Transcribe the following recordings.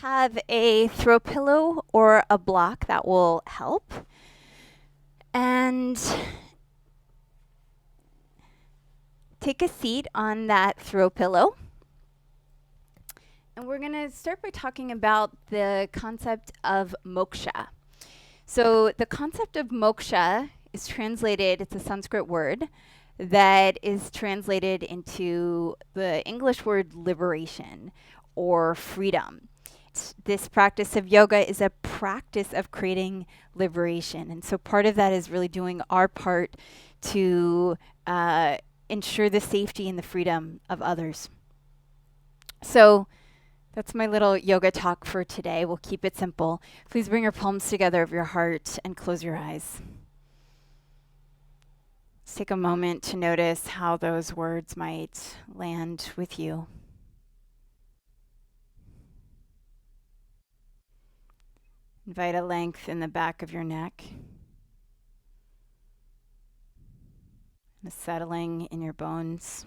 have a throw pillow or a block that will help. And take a seat on that throw pillow. And we're going to start by talking about the concept of moksha. So the concept of moksha is translated, it's a Sanskrit word that is translated into the English word liberation or freedom. This practice of yoga is a practice of creating liberation. And so part of that is really doing our part to ensure the safety and the freedom of others. So that's my little yoga talk for today. We'll keep it simple. Please bring your palms together over your heart and close your eyes. Let's take a moment to notice how those words might land with you. Invite a length in the back of your neck. And a settling in your bones.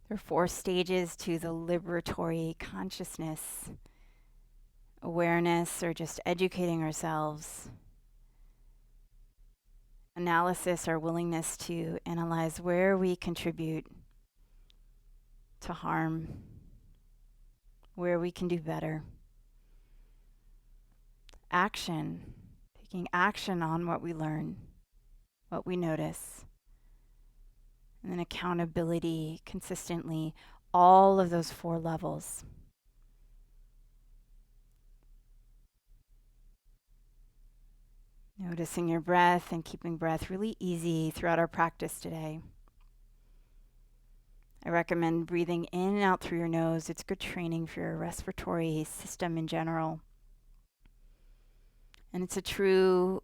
There are 4 stages to the liberatory consciousness. Awareness, or just educating ourselves. Analysis, our willingness to analyze where we contribute to harm, where we can do better. Action, taking action on what we learn, what we notice. And then accountability, consistently, all of those 4 levels. Noticing your breath and keeping breath really easy throughout our practice today. I recommend breathing in and out through your nose. It's good training for your respiratory system in general. And it's a true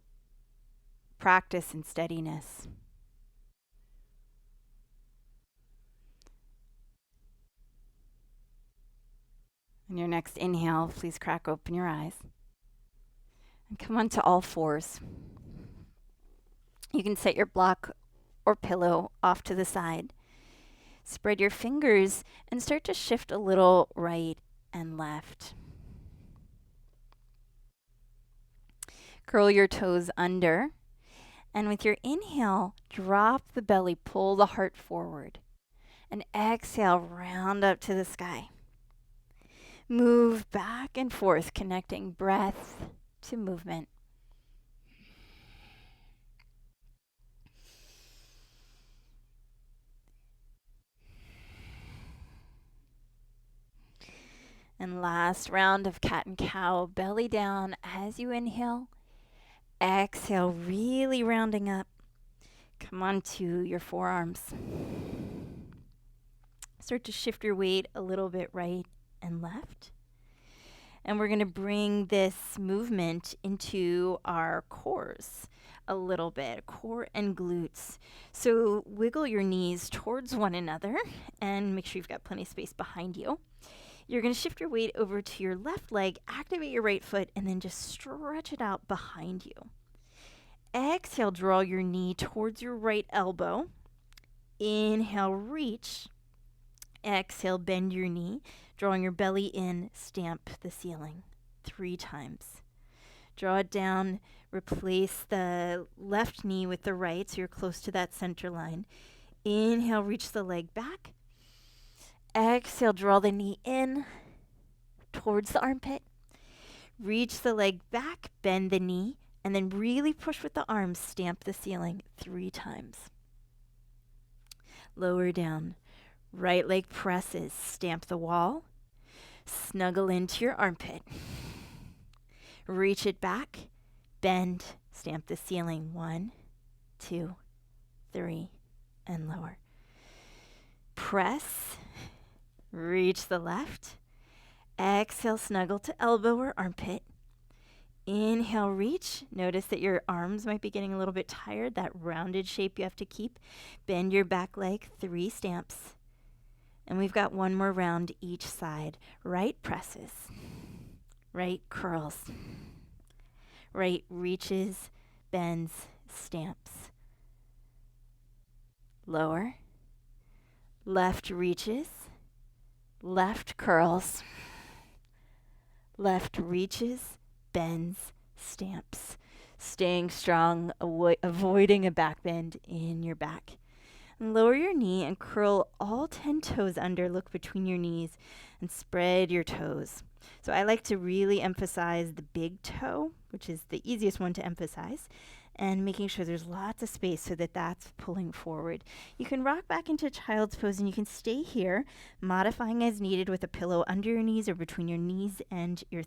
practice in steadiness. On your next inhale, please crack open your eyes. And come onto all fours. You can set your block or pillow off to the side. Spread your fingers and start to shift a little right and left. Curl your toes under. And with your inhale, drop the belly, pull the heart forward. And exhale, round up to the sky. Move back and forth, connecting breath to movement. And last round of cat and cow, belly down as you inhale. Exhale, really rounding up. Come on to your forearms. Start to shift your weight a little bit right and left. And we're going to bring this movement into our cores a little bit, core and glutes. So wiggle your knees towards one another and make sure you've got plenty of space behind you. You're going to shift your weight over to your left leg, activate your right foot, and then just stretch it out behind you. Exhale, draw your knee towards your right elbow. Inhale, reach. Exhale, bend your knee, drawing your belly in, stamp the ceiling 3 times. Draw it down, replace the left knee with the right so you're close to that center line. Inhale, reach the leg back. Exhale, draw the knee in towards the armpit. Reach the leg back, bend the knee, and then really push with the arms, stamp the ceiling 3 times. Lower down. Right leg presses, stamp the wall, snuggle into your armpit. Reach it back, bend, stamp the ceiling 1, 2, 3, and lower. Press, reach the left. Exhale, snuggle to elbow or armpit. Inhale, reach. Notice that your arms might be getting a little bit tired, that rounded shape you have to keep. Bend your back leg 3 stamps. And we've got 1 more round each side. Right presses, right curls, right reaches, bends, stamps. Lower, left reaches, Left curls. Left reaches, bends, stamps. Staying strong, avoiding a back bend in your back. And lower your knee and curl all 10 toes under. Look between your knees and spread your toes. So I like to really emphasize the big toe, which is the easiest one to emphasize, and making sure there's lots of space so that that's pulling forward. You can rock back into child's pose and you can stay here, modifying as needed with a pillow under your knees or between your knees and your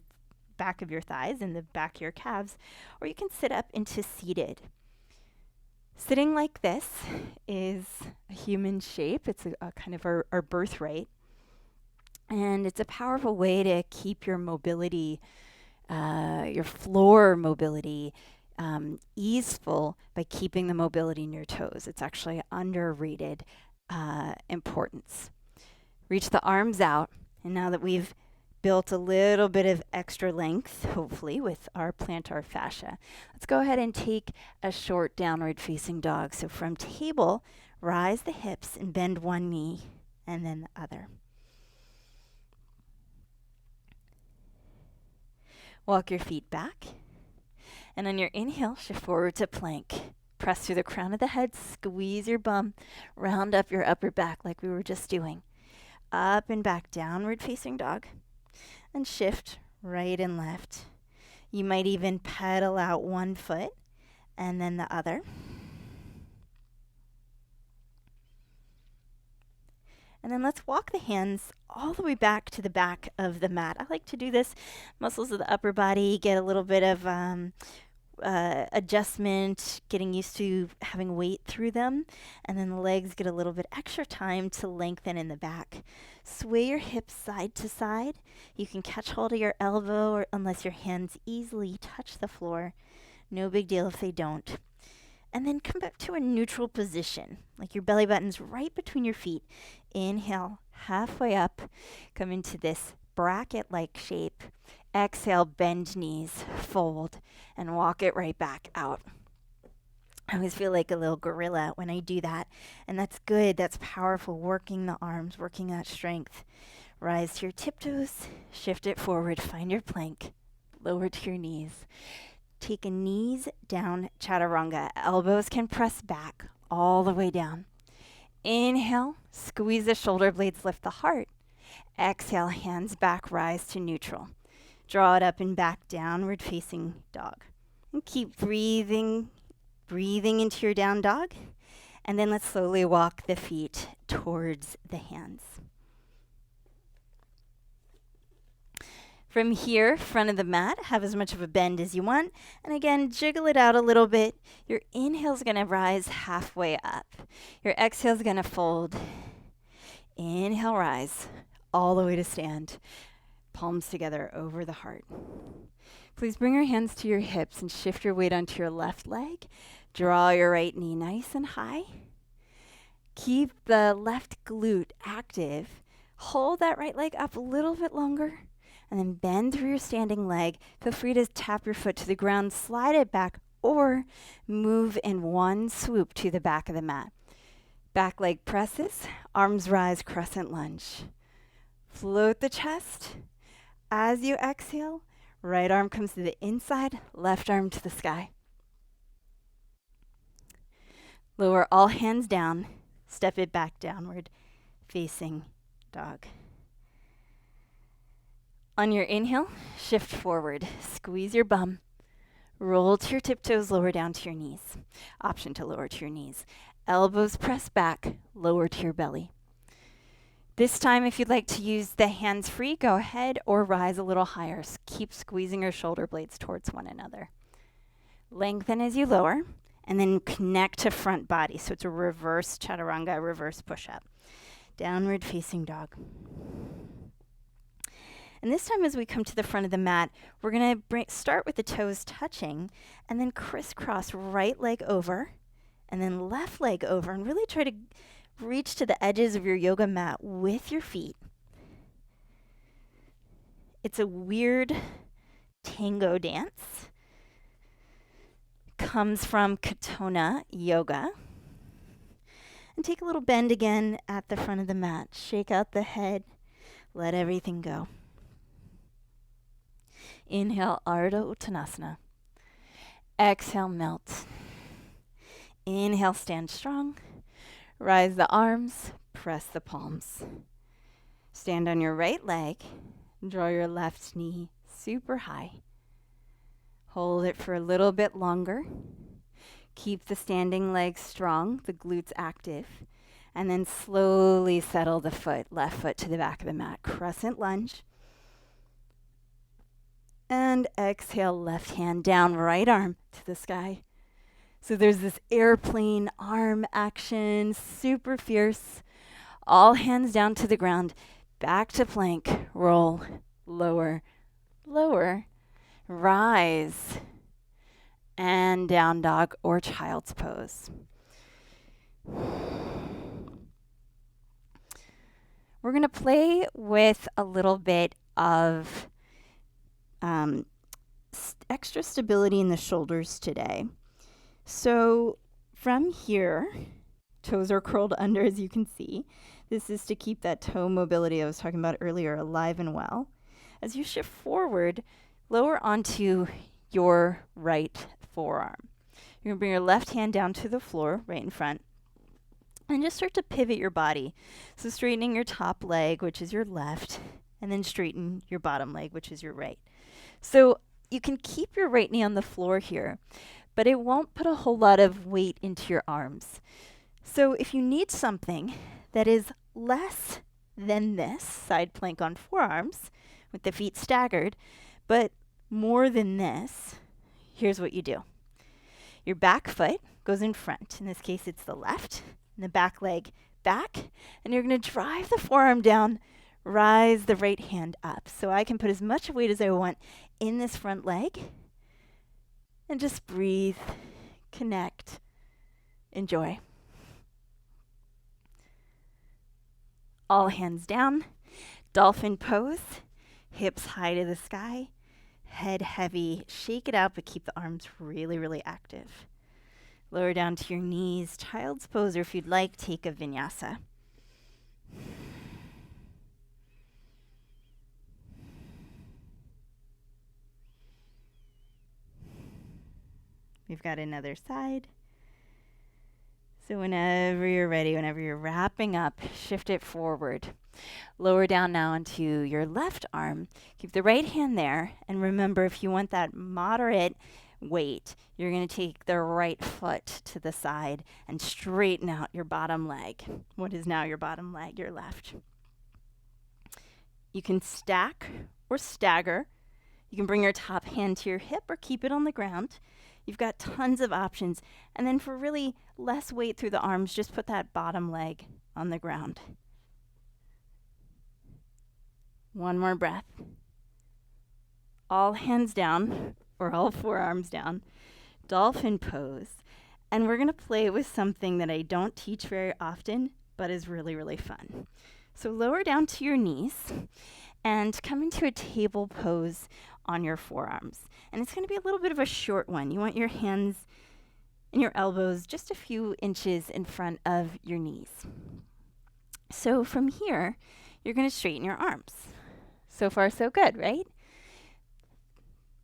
back of your thighs and the back of your calves, or you can sit up into seated. Sitting like this is a human shape. It's a kind of our birthright. And it's a powerful way to keep your mobility, your floor mobility, easeful by keeping the mobility in your toes. It's actually underrated importance. Reach the arms out. And now that we've built a little bit of extra length, hopefully, with our plantar fascia, let's go ahead and take a short downward facing dog. So from table, rise the hips and bend one knee and then the other. Walk your feet back. And on your inhale, shift forward to plank. Press through the crown of the head, squeeze your bum, round up your upper back like we were just doing. Up and back, downward facing dog. And shift right and left. You might even pedal out one foot and then the other. And then let's walk the hands all the way back to the back of the mat. I like to do this. Muscles of the upper body get a little bit of adjustment, getting used to having weight through them. And then the legs get a little bit extra time to lengthen in the back. Sway your hips side to side. You can catch hold of your elbow or unless your hands easily touch the floor. No big deal if they don't. And then come back to a neutral position, like your belly button's right between your feet. Inhale, halfway up, come into this bracket-like shape. Exhale, bend knees, fold, and walk it right back out. I always feel like a little gorilla when I do that, and that's good, that's powerful, working the arms, working that strength. Rise to your tiptoes, shift it forward, find your plank, lower to your knees. Take a knees down chaturanga. Elbows can press back all the way down. Inhale, squeeze the shoulder blades, lift the heart. Exhale, hands back, rise to neutral. Draw it up and back, downward facing dog. And keep breathing into your down dog. And then let's slowly walk the feet towards the hands. From here, front of the mat, have as much of a bend as you want. And again, jiggle it out a little bit. Your inhale's going to rise halfway up. Your exhale's going to fold. Inhale, rise all the way to stand. Palms together over the heart. Please bring your hands to your hips and shift your weight onto your left leg. Draw your right knee nice and high. Keep the left glute active. Hold that right leg up a little bit longer. And then bend through your standing leg. Feel free to tap your foot to the ground, slide it back, or move in one swoop to the back of the mat. Back leg presses, arms rise, crescent lunge. Float the chest. As you exhale, right arm comes to the inside, left arm to the sky. Lower all hands down, step it back downward, facing dog. On your inhale, shift forward, squeeze your bum, roll to your tiptoes, lower down to your knees. Option to lower to your knees. Elbows press back, lower to your belly. This time, if you'd like to use the hands free, go ahead or rise a little higher. Keep squeezing your shoulder blades towards one another. Lengthen as you lower, and then connect to front body. So it's a reverse chaturanga, reverse push-up. Downward facing dog. And this time as we come to the front of the mat, we're going to start with the toes touching and then crisscross right leg over and then left leg over and really try to reach to the edges of your yoga mat with your feet. It's a weird tango dance. Comes from Katona yoga. And take a little bend again at the front of the mat. Shake out the head. Let everything go. Inhale, Ardha Uttanasana. Exhale, melt. Inhale, stand strong. Rise the arms, press the palms. Stand on your right leg. Draw your left knee super high. Hold it for a little bit longer. Keep the standing leg strong, the glutes active. And then slowly settle the foot, left foot to the back of the mat. Crescent lunge. And exhale, left hand down, right arm to the sky. So there's this airplane arm action, super fierce. All hands down to the ground. Back to plank. Roll. Lower. Lower. Rise. And down dog or child's pose. We're going to play with a little bit of extra stability in the shoulders today. So from here, toes are curled under, as you can see. This is to keep that toe mobility I was talking about earlier alive and well. As you shift forward, lower onto your right forearm. You're going to bring your left hand down to the floor, right in front, and just start to pivot your body. So straightening your top leg, which is your left, and then straighten your bottom leg, which is your right. So you can keep your right knee on the floor here, but it won't put a whole lot of weight into your arms. So if you need something that is less than this, side plank on forearms, with the feet staggered, but more than this, here's what you do. Your back foot goes in front. In this case, it's the left, and the back leg back, and you're going to drive the forearm down, rise the right hand up. So I can put as much weight as I want in this front leg, and just breathe, connect, enjoy. All hands down, dolphin pose, hips high to the sky, head heavy, shake it out, but keep the arms really, really active. Lower down to your knees, child's pose, or if you'd like, take a vinyasa. We've got another side. So whenever you're ready, whenever you're wrapping up, shift it forward. Lower down now onto your left arm. Keep the right hand there. And remember, if you want that moderate weight, you're going to take the right foot to the side and straighten out your bottom leg. What is now your bottom leg? Your left. You can stack or stagger. You can bring your top hand to your hip or keep it on the ground. You've got tons of options. And then for really less weight through the arms, just put that bottom leg on the ground. One more breath. All hands down, or all forearms down. Dolphin pose. And we're going to play with something that I don't teach very often, but is really, really fun. So lower down to your knees and come into a table pose on your forearms. And it's going to be a little bit of a short one. You want your hands and your elbows just a few inches in front of your knees. So from here, you're going to straighten your arms. So far, so good, right?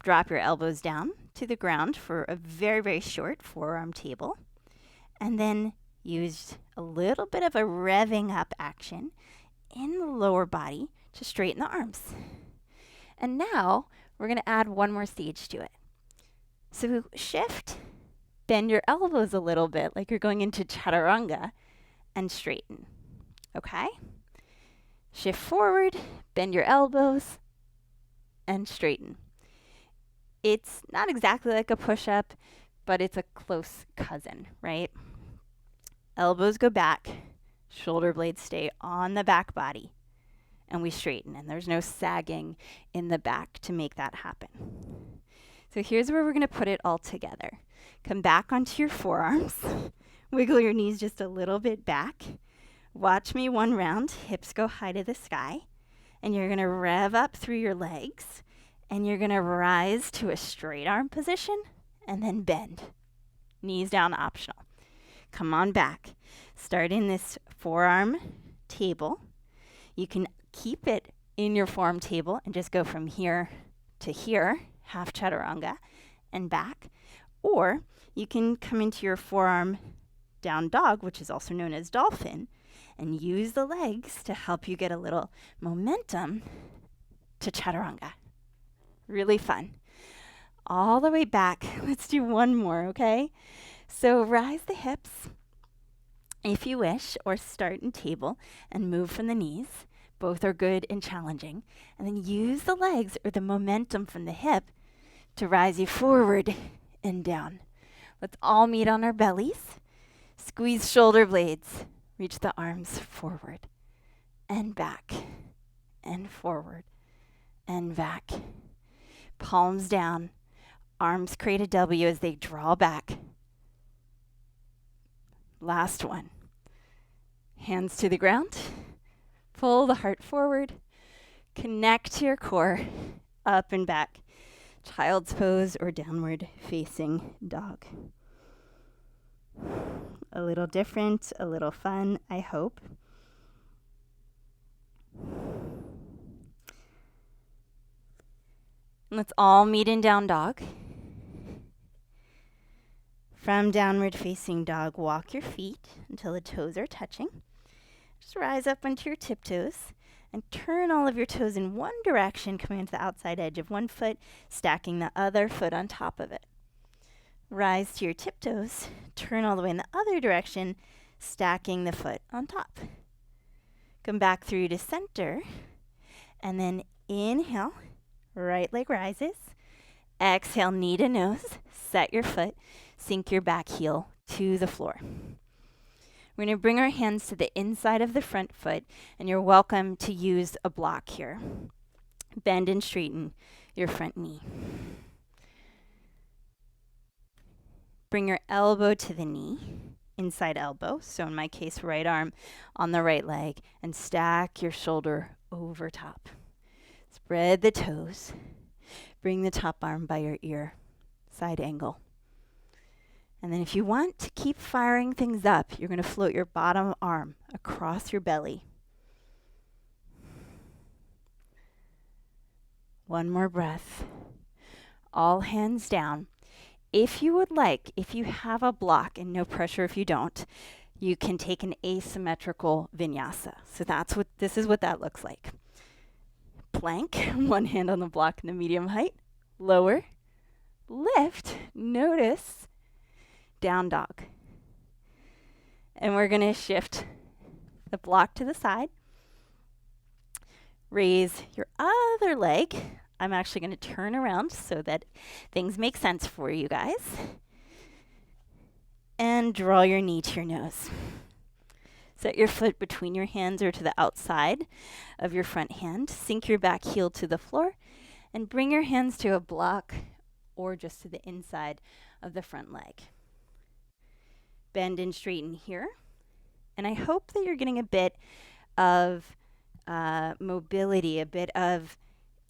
Drop your elbows down to the ground for a very, very short forearm table. And then use a little bit of a revving up action in the lower body to straighten the arms. And now we're going to add one more stage to it. So shift, bend your elbows a little bit like you're going into chaturanga, and straighten. Okay? Shift forward, bend your elbows, and straighten. It's not exactly like a push-up, but it's a close cousin, right? Elbows go back, shoulder blades stay on the back body, and we straighten, and there's no sagging in the back to make that happen. So here's where we're going to put it all together. Come back onto your forearms, wiggle your knees just a little bit back. Watch me one round, hips go high to the sky, and you're going to rev up through your legs, and you're going to rise to a straight arm position, and then bend. Knees down optional. Come on back. Start in this forearm table. You can keep it in your forearm table and just go from here to here, half chaturanga, and back. Or you can come into your forearm down dog, which is also known as dolphin, and use the legs to help you get a little momentum to chaturanga. Really fun. All the way back. Let's do one more, okay? So rise the hips if you wish, or start in table and move from the knees. Both are good and challenging. And then use the legs or the momentum from the hip to rise you forward and down. Let's all meet on our bellies. Squeeze shoulder blades. Reach the arms forward and back and forward and back. Palms down. Arms create a W as they draw back. Last one. Hands to the ground. Pull the heart forward. Connect to your core. Up and back. Child's pose or downward facing dog. A little different, a little fun, I hope. Let's all meet in down dog. From downward facing dog, walk your feet until the toes are touching. Just rise up onto your tiptoes and turn all of your toes in one direction, coming to the outside edge of one foot, stacking the other foot on top of it. Rise to your tiptoes, turn all the way in the other direction, stacking the foot on top. Come back through to center, and then inhale, right leg rises. Exhale, knee to nose, set your foot, sink your back heel to the floor. We're going to bring our hands to the inside of the front foot, and you're welcome to use a block here. Bend and straighten your front knee. Bring your elbow to the knee, inside elbow, so in my case, right arm on the right leg, and stack your shoulder over top. Spread the toes. Bring the top arm by your ear, side angle. And then if you want to keep firing things up, you're going to float your bottom arm across your belly. One more breath. All hands down. If you would like, if you have a block, and no pressure if you don't, you can take an asymmetrical vinyasa. So this is what that looks like. Plank, one hand on the block in the medium height, lower, lift, notice, down dog. And we're going to shift the block to the side. Raise your other leg. I'm actually going to turn around so that things make sense for you guys. And draw your knee to your nose. Set your foot between your hands or to the outside of your front hand. Sink your back heel to the floor and bring your hands to a block or just to the inside of the front leg. Bend and straighten here. And I hope that you're getting a bit of mobility, a bit of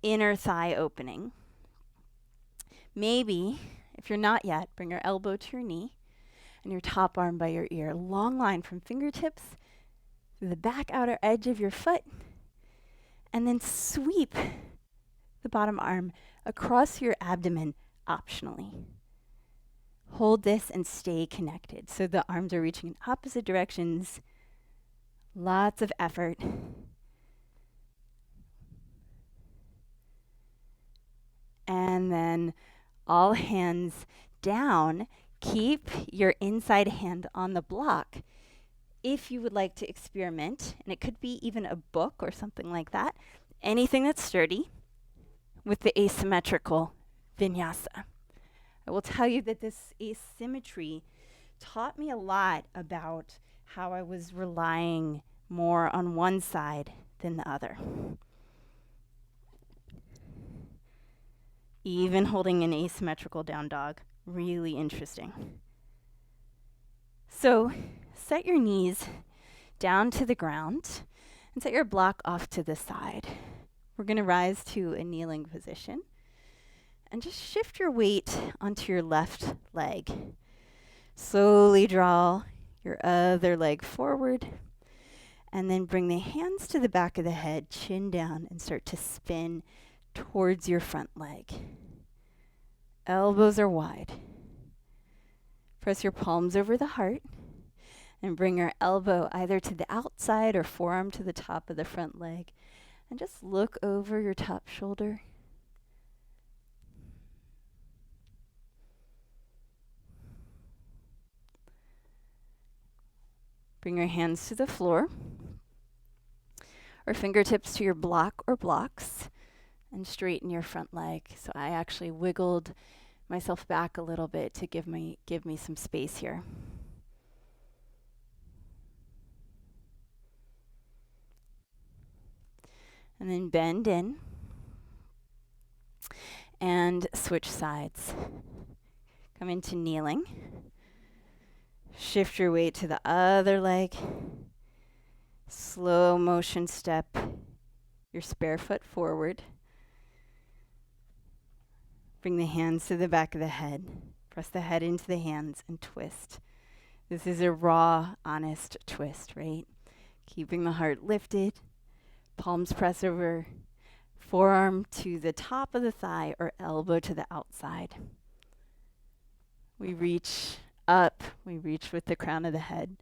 inner thigh opening. Maybe, if you're not yet, bring your elbow to your knee and your top arm by your ear. Long line from fingertips to the back outer edge of your foot, and then sweep the bottom arm across your abdomen optionally. Hold this and stay connected. So the arms are reaching in opposite directions. Lots of effort. And then all hands down. Keep your inside hand on the block if you would like to experiment, and it could be even a book or something like that, anything that's sturdy, with the asymmetrical vinyasa. I will tell you that this asymmetry taught me a lot about how I was relying more on one side than the other. Even holding an asymmetrical down dog, really interesting. So set your knees down to the ground and set your block off to the side. We're going to rise to a kneeling position and just shift your weight onto your left leg. Slowly draw your other leg forward And then bring the hands to the back of the head, chin down, and start to spin towards your front leg. Elbows are wide. Press your palms over the heart and bring your elbow either to the outside or forearm to the top of the front leg. And just look over your top shoulder. Bring your hands to the floor or fingertips to your block or blocks and straighten your front leg. So I actually wiggled myself back a little bit to give me some space here. And then bend in and switch sides. Come into kneeling. Shift your weight to the other leg. Slow motion step your spare foot forward. Bring the hands to the back of the head. Press the head into the hands and twist. This is a raw, honest twist, right? Keeping the heart lifted. Palms press over. Forearm to the top of the thigh or elbow to the outside. We reach up. We reach with the crown of the head.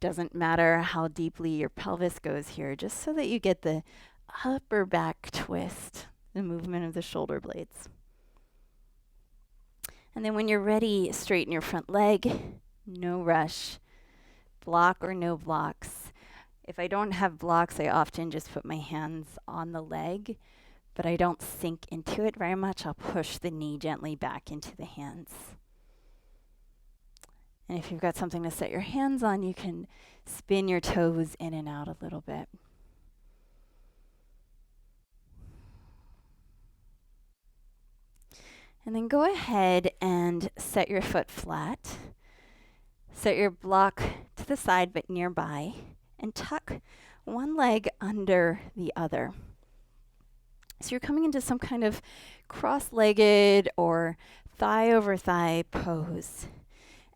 Doesn't matter how deeply your pelvis goes here, just so that you get the upper back twist, the movement of the shoulder blades. And then when you're ready, straighten your front leg. No rush. Block or no blocks. If I don't have blocks, I often just put my hands on the leg, but I don't sink into it very much. I'll push the knee gently back into the hands. And if you've got something to set your hands on, you can spin your toes in and out a little bit. And then go ahead and set your foot flat. Set your block to the side but nearby, and tuck one leg under the other. So you're coming into some kind of cross-legged or thigh over thigh pose.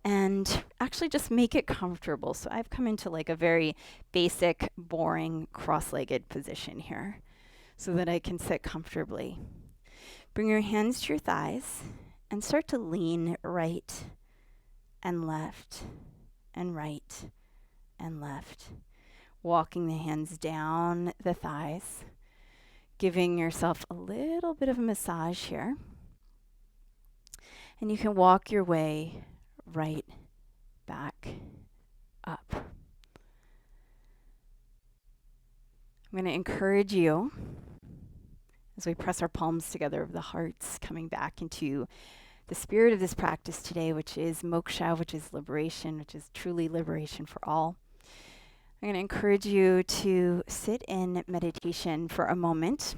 And actually just make it comfortable. So I've come into like a very basic, boring, cross-legged position here so that I can sit comfortably. Bring your hands to your thighs and start to lean right and left and right and left. Walking the hands down the thighs, giving yourself a little bit of a massage here. And you can walk your way right back up. I'm going to encourage you as we press our palms together over the hearts, coming back into the spirit of this practice today, which is Moksha, which is liberation, which is truly liberation for all. I'm going to encourage you to sit in meditation for a moment,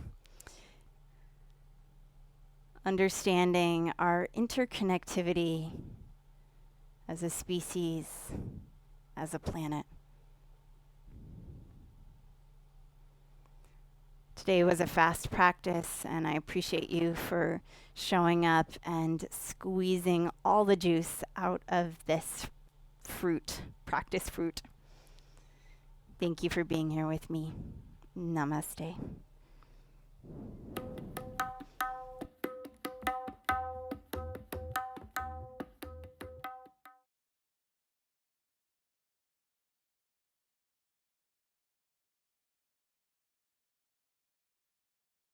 understanding our interconnectivity as a species, as a planet. Today was a fast practice, and I appreciate you for showing up and squeezing all the juice out of this fruit, practice fruit. Thank you for being here with me. Namaste.